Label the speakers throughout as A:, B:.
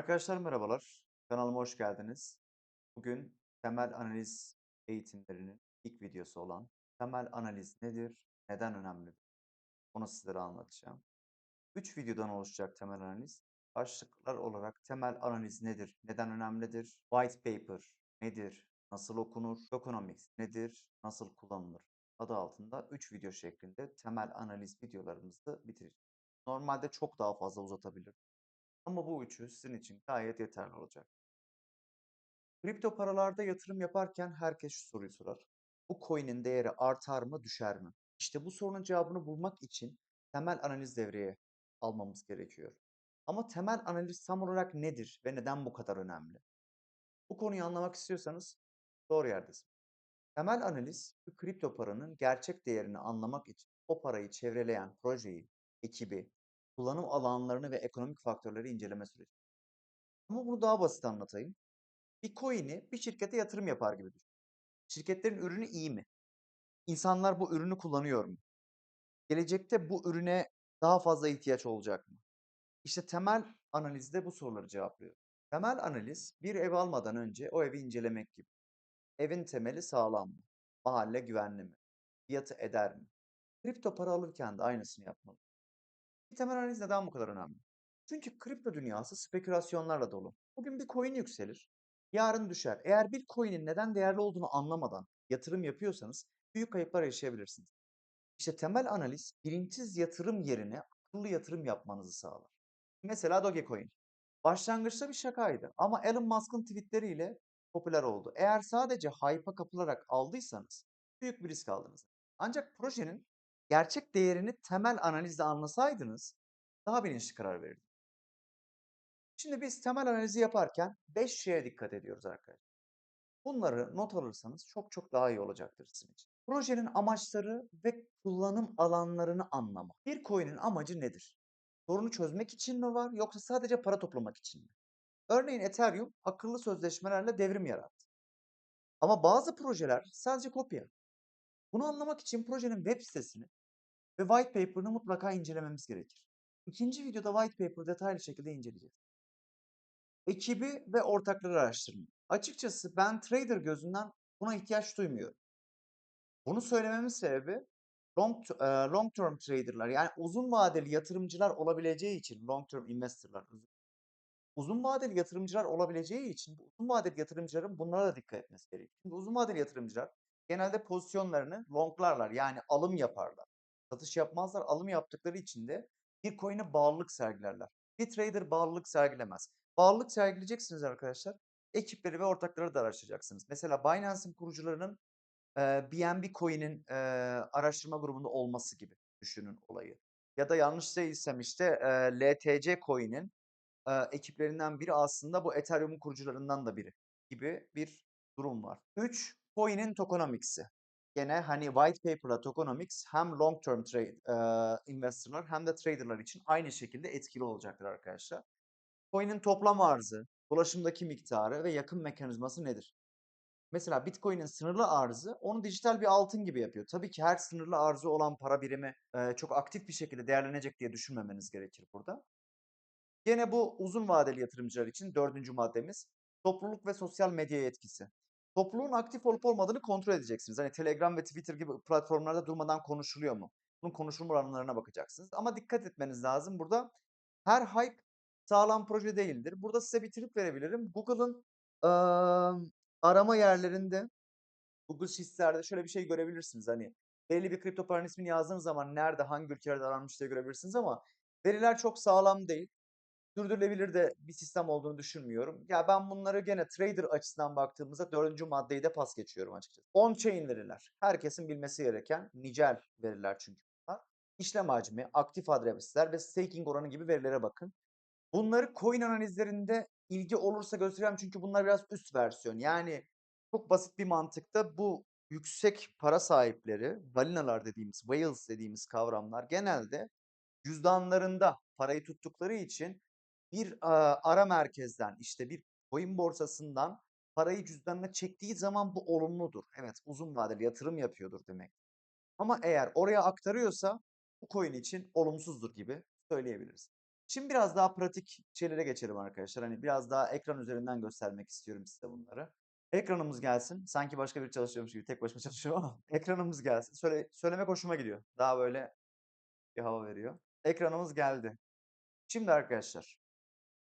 A: Arkadaşlar merhabalar. Kanalıma hoş geldiniz. Bugün temel analiz eğitimlerinin ilk videosu olan temel analiz nedir, neden önemlidir? Onu sizlere anlatacağım. 3 videodan oluşacak temel analiz. Başlıklar olarak temel analiz nedir, neden önemlidir? White paper nedir, nasıl okunur? Tokenomics nedir, nasıl kullanılır? Adı altında 3 video şeklinde temel analiz videolarımızı bitireceğiz. Normalde çok daha fazla uzatabilirim. Ama bu üçü sizin için gayet yeterli olacak. Kripto paralarda yatırım yaparken herkes şu soruyu sorar. Bu coin'in değeri artar mı, düşer mi? İşte bu sorunun cevabını bulmak için temel analiz devreye almamız gerekiyor. Ama temel analiz tam olarak nedir ve neden bu kadar önemli? Bu konuyu anlamak istiyorsanız doğru yerdesiniz. Temel analiz, bir kripto paranın gerçek değerini anlamak için o parayı çevreleyen projeyi, ekibi, kullanım alanlarını ve ekonomik faktörleri inceleme süreci. Ama bunu daha basit anlatayım. Bir coin'i bir şirkete yatırım yapar gibi düşün. Şirketlerin ürünü iyi mi? İnsanlar bu ürünü kullanıyor mu? Gelecekte bu ürüne daha fazla ihtiyaç olacak mı? İşte temel analizde bu soruları cevaplıyor. Temel analiz bir ev almadan önce o evi incelemek gibi. Evin temeli sağlam mı? Mahalle güvenli mi? Fiyatı eder mi? Kripto para alırken de aynısını yapmalı. Bir temel analiz neden bu kadar önemli? Çünkü kripto dünyası spekülasyonlarla dolu. Bugün bir coin yükselir, yarın düşer. Eğer bir coin'in neden değerli olduğunu anlamadan yatırım yapıyorsanız büyük kayıplar yaşayabilirsiniz. İşte temel analiz bilinçsiz yatırım yerine akıllı yatırım yapmanızı sağlar. Mesela Dogecoin. Başlangıçta bir şakaydı ama Elon Musk'ın tweetleriyle popüler oldu. Eğer sadece hype'a kapılarak aldıysanız büyük bir risk aldınız. Ancak projenin gerçek değerini temel analizle anlasaydınız daha bilinçli karar verirdiniz. Şimdi biz temel analizi yaparken 5 şeye dikkat ediyoruz arkadaşlar. Bunları not alırsanız çok çok daha iyi olacaktır sizin için. Projenin amaçları ve kullanım alanlarını anlama. Bir coin'in amacı nedir? Sorunu çözmek için mi var yoksa sadece para toplamak için mi? Örneğin Ethereum akıllı sözleşmelerle devrim yarattı. Ama bazı projeler sadece kopya. Bunu anlamak için projenin web sitesini ve white paper'ını mutlaka incelememiz gerekir. İkinci videoda white paper detaylı şekilde inceleyeceğiz. Ekibi ve ortakları araştırma. Açıkçası ben trader gözünden buna ihtiyaç duymuyorum. Bunu söylememin sebebi long term trader'lar yani uzun vadeli yatırımcılar olabileceği için long term investor'lar uzun vadeli yatırımcılar olabileceği için bu uzun vadeli yatırımcıların bunlara da dikkat etmesi gerekiyor. Çünkü uzun vadeli yatırımcılar genelde pozisyonlarını longlarlar yani alım yaparlar. Satış yapmazlar. Alım yaptıkları için de bir coin'e bağlılık sergilerler. Bir trader bağlılık sergilemez. Bağlılık sergileyeceksiniz arkadaşlar. Ekipleri ve ortakları da araştıracaksınız. Mesela Binance'in kurucularının BNB Coin'in araştırma grubunda olması gibi düşünün olayı. Ya da yanlış değilsem işte LTC Coin'in ekiplerinden biri aslında bu Ethereum'un kurucularından da biri gibi bir durum var. 3. Coin'in tokenomics'i. Gene hani white paper'la tokenomics hem long term trade investor'lar hem de trader'lar için aynı şekilde etkili olacaktır arkadaşlar. Coin'in toplam arzı, dolaşımdaki miktarı ve yakım mekanizması nedir? Mesela Bitcoin'in sınırlı arzı onu dijital bir altın gibi yapıyor. Tabii ki her sınırlı arzı olan para birimi çok aktif bir şekilde değerlenecek diye düşünmemeniz gerekir burada. Gene bu uzun vadeli yatırımcılar için dördüncü maddemiz topluluk ve sosyal medya etkisi. Topluluğun aktif olup olmadığını kontrol edeceksiniz. Hani Telegram ve Twitter gibi platformlarda durmadan konuşuluyor mu? Bunun konuşulma oranlarına bakacaksınız. Ama dikkat etmeniz lazım. Burada her hype sağlam proje değildir. Burada size bir trik verebilirim. Google'ın arama yerlerinde, Google Sheets'lerde şöyle bir şey görebilirsiniz. Hani belli bir kripto paranın ismini yazdığınız zaman nerede, hangi ülkelerde aranmış diye görebilirsiniz ama veriler çok sağlam değil. Sürdürülebilir de bir sistem olduğunu düşünmüyorum. Ya ben bunları gene trader açısından baktığımızda dördüncü maddeyi de pas geçiyorum açıkçası. On-chain veriler. Herkesin bilmesi gereken nicel veriler çünkü bunlar. İşlem hacmi, aktif adresler ve staking oranı gibi verilere bakın. Bunları coin analizlerinde ilgi olursa göstereceğim çünkü bunlar biraz üst versiyon. Yani çok basit bir mantıkta bu yüksek para sahipleri, balinalar dediğimiz, whales dediğimiz kavramlar genelde cüzdanlarında parayı tuttukları için bir ara merkezden işte bir coin borsasından parayı cüzdanına çektiği zaman bu olumludur. Evet, uzun vadeli yatırım yapıyordur demek. Ama eğer oraya aktarıyorsa bu coin için olumsuzdur gibi söyleyebiliriz. Şimdi biraz daha pratik şeylere geçelim arkadaşlar. Hani biraz daha ekran üzerinden göstermek istiyorum size bunları. Ekranımız gelsin. Sanki başka bir çalışıyormuş gibi tek başıma çalışıyorum ama ekranımız gelsin. Söylemek hoşuma gidiyor. Daha böyle bir hava veriyor. Ekranımız geldi. Şimdi arkadaşlar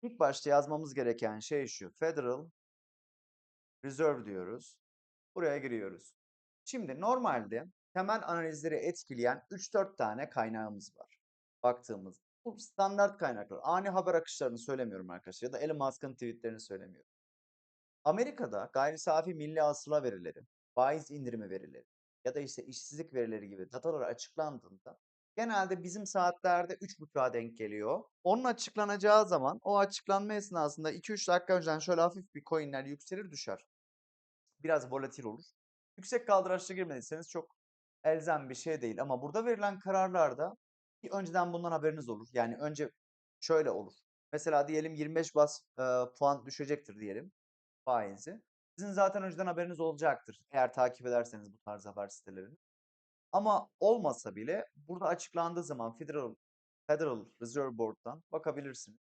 A: ilk başta yazmamız gereken şey şu. Federal Reserve diyoruz. Buraya giriyoruz. Şimdi normalde temel analizleri etkileyen 3-4 tane kaynağımız var. Baktığımız. Bu standart kaynaklar. Ani haber akışlarını söylemiyorum arkadaşlar. Ya da Elon Musk'ın tweetlerini söylemiyorum. Amerika'da gayri safi milli hasıla verileri, faiz indirimi verileri ya da işte işsizlik verileri gibi datalar açıklandığında genelde bizim saatlerde 3.30'a denk geliyor. Onun açıklanacağı zaman o açıklanma esnasında 2-3 dakika önceden şöyle hafif bir coinler yükselir düşer. Biraz volatil olur. Yüksek kaldıraçlı girmediyseniz çok elzem bir şey değil ama burada verilen kararlarda bir önceden bundan haberiniz olur. Yani önce şöyle olur. Mesela diyelim 25 bas puan düşecektir diyelim faizi. Sizin zaten önceden haberiniz olacaktır eğer takip ederseniz bu tarz haber sitelerini. Ama olmasa bile burada açıklandığı zaman Federal Reserve Board'dan bakabilirsiniz.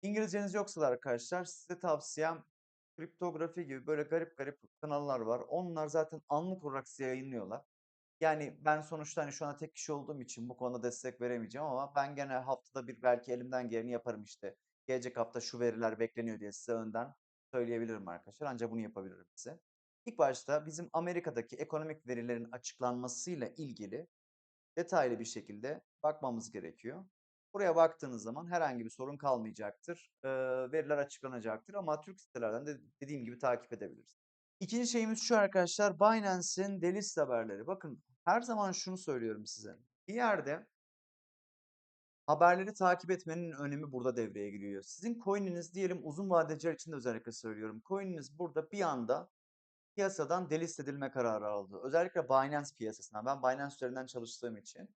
A: İngilizceniz yoksa da arkadaşlar size tavsiyem kriptografi gibi böyle garip garip kanallar var. Onlar zaten anlık olarak size yayınlıyorlar. Yani ben sonuçta hani şu anda tek kişi olduğum için bu konuda destek veremeyeceğim ama ben gene haftada bir belki elimden geleni yaparım işte. Gelecek hafta şu veriler bekleniyor diye size önden söyleyebilirim arkadaşlar. Ancak bunu yapabilirim size. İlk başta bizim Amerika'daki ekonomik verilerin açıklanmasıyla ilgili detaylı bir şekilde bakmamız gerekiyor. Buraya baktığınız zaman herhangi bir sorun kalmayacaktır. Veriler açıklanacaktır ama Türk sitelerden de dediğim gibi takip edebilirsiniz. İkinci şeyimiz şu arkadaşlar. Binance'in delist haberleri. Bakın her zaman şunu söylüyorum size. Bir yerde haberleri takip etmenin önemi burada devreye giriyor. Sizin coin'iniz diyelim uzun vadeciler için de özellikle söylüyorum. Coin'iniz burada bir anda piyasadan delist edilme kararı aldı. Özellikle Binance piyasasından. Ben Binance üzerinden çalıştığım için.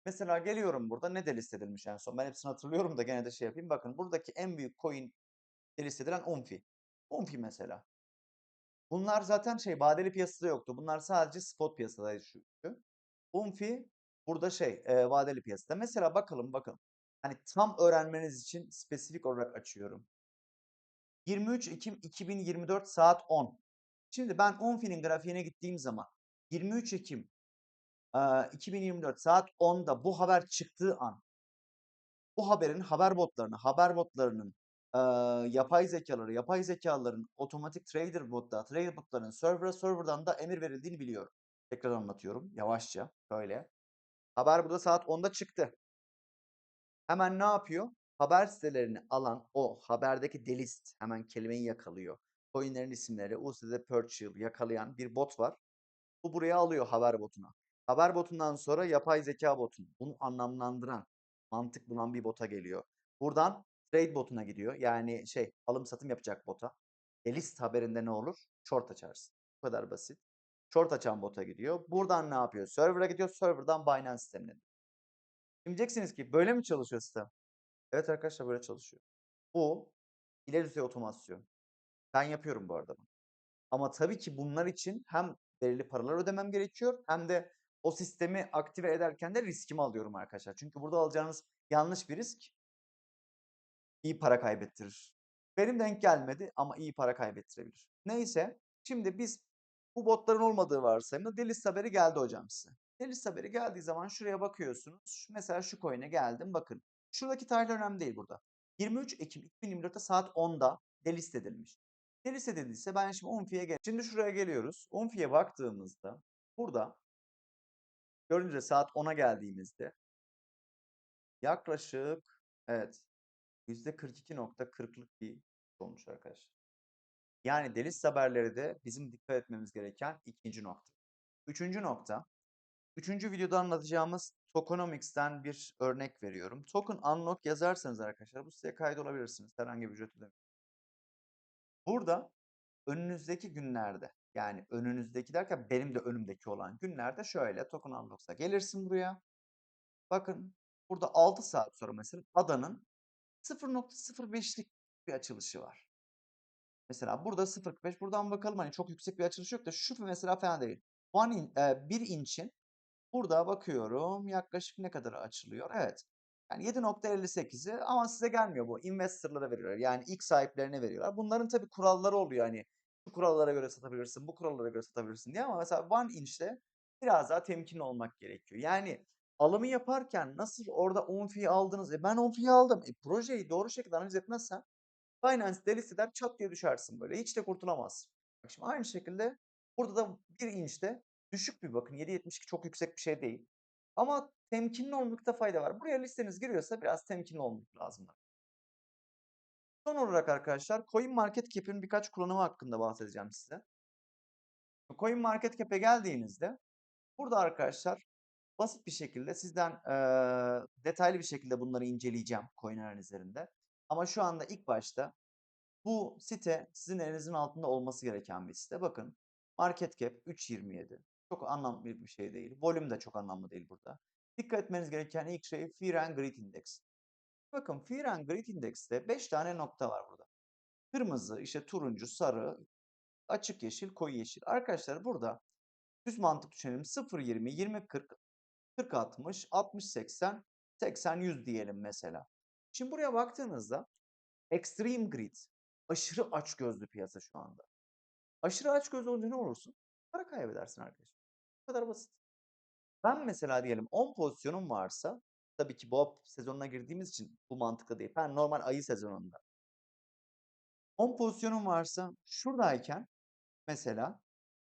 A: Mesela geliyorum burada ne delist edilmiş en son. Ben hepsini hatırlıyorum da gene de şey yapayım. Bakın buradaki en büyük coin delist edilen Umfi. Umfi mesela. Bunlar zaten şey vadeli piyasada yoktu. Bunlar sadece spot piyasadaydı çünkü. Umfi burada şey vadeli piyasada. Mesela bakalım. Hani tam öğrenmeniz için spesifik olarak açıyorum. 23 Ekim 2024 saat 10. Şimdi ben Umfi'nin grafiğine gittiğim zaman 23 Ekim 2024 saat 10'da bu haber çıktığı an bu haberin haber botlarının yapay zekaların otomatik trader botların server'dan da emir verildiğini biliyorum. Tekrar anlatıyorum yavaşça böyle. Haber burada saat 10'da çıktı. Hemen ne yapıyor? Haber sitelerini alan o haberdeki delist hemen kelimeyi yakalıyor. Coinlerin isimleri USD Purchase yakalayan bir bot var. Bu buraya alıyor haber botuna. Haber botundan sonra yapay zeka botun. Bunu anlamlandıran, mantık bulan bir bota geliyor. Buradan trade botuna gidiyor. Yani şey alım satım yapacak bota. Delist haberinde ne olur? Short açarsın. Bu kadar basit. Short açan bota gidiyor. Buradan ne yapıyor? Server'a gidiyor. Server'dan Binance sistemine. Şimdi diyeceksiniz ki böyle mi çalışıyor sistem? Evet arkadaşlar böyle çalışıyor. Bu ileri düzey otomasyon. Ben yapıyorum bu arada. Ama tabii ki bunlar için hem belirli paralar ödemem gerekiyor hem de o sistemi aktive ederken de riskimi alıyorum arkadaşlar. Çünkü burada alacağınız yanlış bir risk iyi para kaybettirir. Benim denk gelmedi ama iyi para kaybettirebilir. Neyse şimdi biz bu botların olmadığı varsayımda delist haberi geldi hocam size. Delist haberi geldiği zaman şuraya bakıyorsunuz. Mesela şu coin'e geldim bakın. Şuradaki tarih önemli değil burada. 23 Ekim 2024'te saat 10'da delist edilmiş. Delist edildiyse ben şimdi Umfi'ye gel. Şimdi şuraya geliyoruz. Umfi'ye baktığımızda burada görünce saat 10'a geldiğimizde yaklaşık evet %42.40'lık bir sonuç arkadaşlar. Yani deliz haberleri de bizim dikkat etmemiz gereken ikinci nokta. Üçüncü nokta. Üçüncü videoda anlatacağımız tokenomics'ten bir örnek veriyorum. Token unlock yazarsanız arkadaşlar bu siteye kaydolabilirsiniz. Herhangi bir ücret ödemeyin. Burada önünüzdeki günlerde yani önünüzdeki derken benim de önümdeki olan günlerde şöyle token unlock'sa gelirsin buraya. Bakın burada 6 saat sonra mesela adanın 0.05'lik bir açılışı var. Mesela burada 0.45 buradan bakalım hani çok yüksek bir açılış yok da şu mesela fena değil. 1 inç'in burada bakıyorum yaklaşık ne kadar açılıyor? Evet. Yani 7,58'i ama size gelmiyor bu. Investor'lara veriyorlar. Yani ilk sahiplerine veriyorlar. Bunların tabii kuralları oluyor hani şu kurallara göre satabilirsin, bu kurallara göre satabilirsin diye ama mesela One Inch'te biraz daha temkinli olmak gerekiyor. Yani alımı yaparken nasıl orada 10 fee aldınız? Ben 10 fee aldım. Projeyi doğru şekilde analiz etmezsen Binance delist eder çat diye düşersin böyle. Hiç de kurtulamazsın. Bak şimdi aynı şekilde burada da bir inçte düşük bir bakın. 7,72 çok yüksek bir şey değil. Ama temkinli olmakta fayda var. Buraya listeniz giriyorsa biraz temkinli olmak lazım. Son olarak arkadaşlar CoinMarketCap'in birkaç kullanımı hakkında bahsedeceğim size. CoinMarketCap'e geldiğinizde burada arkadaşlar basit bir şekilde sizden detaylı bir şekilde bunları inceleyeceğim coin analizlerinde. Ama şu anda ilk başta bu site sizin elinizin altında olması gereken bir site. Bakın market cap 3.27. Çok anlamlı bir şey değil. Volüm de çok anlamlı değil burada. Dikkat etmeniz gereken ilk şey Fear and Greed Index. Bakın Fear and Greed Index'te 5 tane nokta var burada. Kırmızı, işte turuncu, sarı, açık yeşil, koyu yeşil. Arkadaşlar burada düz mantık düşünelim. 0-20, 20-40, 40-60, 60-80, 80-100 diyelim mesela. Şimdi buraya baktığınızda Extreme Greed, aşırı açgözlü piyasa şu anda. Aşırı açgözlü olunca ne olursun? Para kaybedersin arkadaşlar. Bu kadar basit. Ben mesela diyelim 10 pozisyonum varsa, tabii ki bu sezonuna girdiğimiz için bu mantıklı değil. Ben normal ayı sezonunda. 10 pozisyonum varsa şuradayken mesela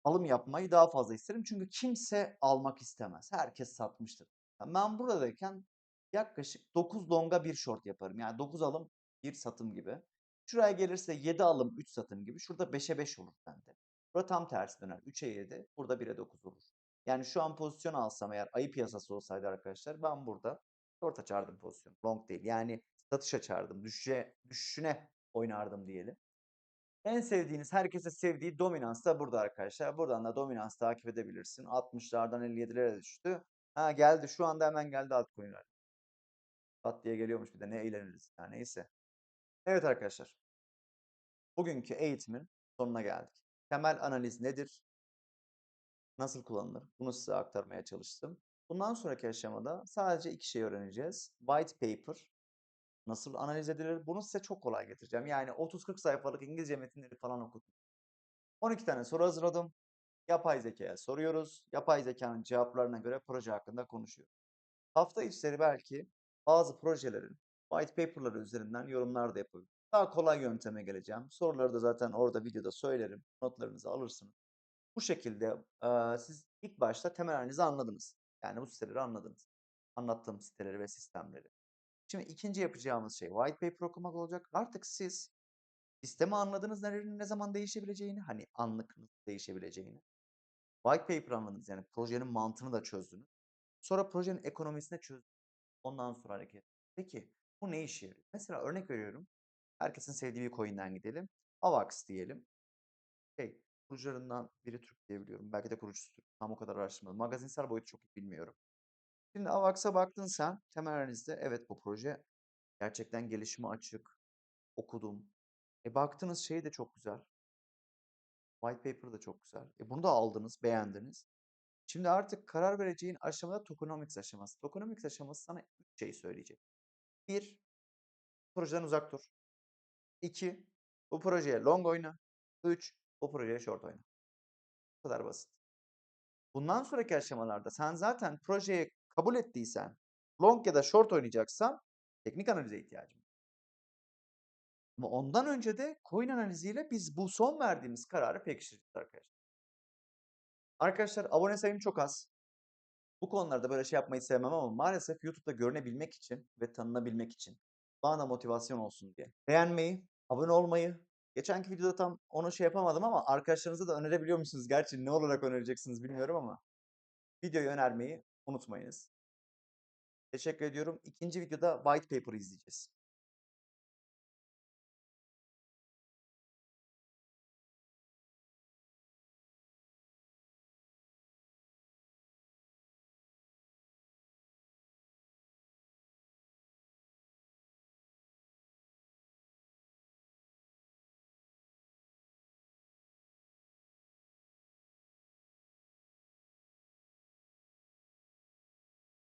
A: alım yapmayı daha fazla isterim. Çünkü kimse almak istemez. Herkes satmıştır. Ben buradayken yaklaşık 9 longa bir short yaparım. Yani 9 alım bir satım gibi. Şuraya gelirse 7 alım 3 satım gibi. Şurada 5'e 5 olur bende. Burada tam tersi döner. 3'e 7, burada 1'e 9 olur. Yani şu an pozisyon alsam eğer ayı piyasası olsaydı arkadaşlar ben burada short açardım pozisyon. Long değil. Yani satış açardım. Düşüşüne oynardım diyelim. En sevdiğiniz, herkese sevdiği dominans da burada arkadaşlar. Buradan da dominans takip edebilirsin. 60'lardan 57'lere düştü. Ha geldi şu anda hemen geldi altcoin'ler. Pat diye geliyormuş bir de ne eğleniriz. Ya neyse. Evet arkadaşlar. Bugünkü eğitimin sonuna geldik. Temel analiz nedir? Nasıl kullanılır? Bunu size aktarmaya çalıştım. Bundan sonraki aşamada sadece iki şey öğreneceğiz. White paper nasıl analiz edilir? Bunu size çok kolay getireceğim. Yani 30-40 sayfalık İngilizce metinleri falan okudum. 12 tane soru hazırladım. Yapay zekaya soruyoruz. Yapay zekanın cevaplarına göre proje hakkında konuşuyoruz. Hafta içleri belki bazı projelerin white paper'ları üzerinden yorumlar da yapabiliriz. Daha kolay yönteme geleceğim. Soruları da zaten orada videoda söylerim. Notlarınızı alırsınız. Bu şekilde siz ilk başta temel analizi anladınız. Yani bu siteleri anladınız. Anlattığım siteleri ve sistemleri. Şimdi ikinci yapacağımız şey white paper okumak olacak. Artık siz sistemi anladınız, nelerin ne zaman değişebileceğini, hani anlık değişebileceğini. White paper anladınız, yani projenin mantığını da çözdünüz. Sonra projenin ekonomisine çözdünüz. Ondan sonra hareket. Peki bu ne işe yarıyor? Mesela örnek veriyorum. Herkesin sevdiği bir coin'den gidelim. AVAX diyelim. Kurucularından biri Türk diyebiliyorum. Belki de kurucusudur. Tam o kadar araştırmadım. Magazinsel boyutu çok iyi bilmiyorum. Şimdi AVAX'a baktın sen. Temel analizde evet bu proje gerçekten gelişime açık. Okudum. Baktığınız şey de çok güzel. White paper da çok güzel. Bunu da aldınız, beğendiniz. Şimdi artık karar vereceğin aşamada tokenomics aşaması. Tokenomics aşaması sana 3 şey söyleyecek. 1. Projeden uzak dur. 2. Bu projeye long oyna. 3. Bu projeye short oyna. Bu kadar basit. Bundan sonraki aşamalarda sen zaten projeyi kabul ettiysen long ya da short oynayacaksan teknik analize ihtiyacın var. Ama ondan önce de coin analiziyle biz bu son verdiğimiz kararı pekiştireceğiz arkadaşlar. Arkadaşlar abone sayım çok az. Bu konularda böyle şey yapmayı sevmem ama maalesef YouTube'da görünebilmek için ve tanınabilmek için bana da motivasyon olsun diye. Beğenmeyi, abone olmayı, geçenki videoda tam onu şey yapamadım ama arkadaşlarınıza da önerebiliyor musunuz? Gerçi ne olarak önereceksiniz bilmiyorum ama videoyu önermeyi unutmayınız. Teşekkür ediyorum. İkinci videoda white paper izleyeceğiz.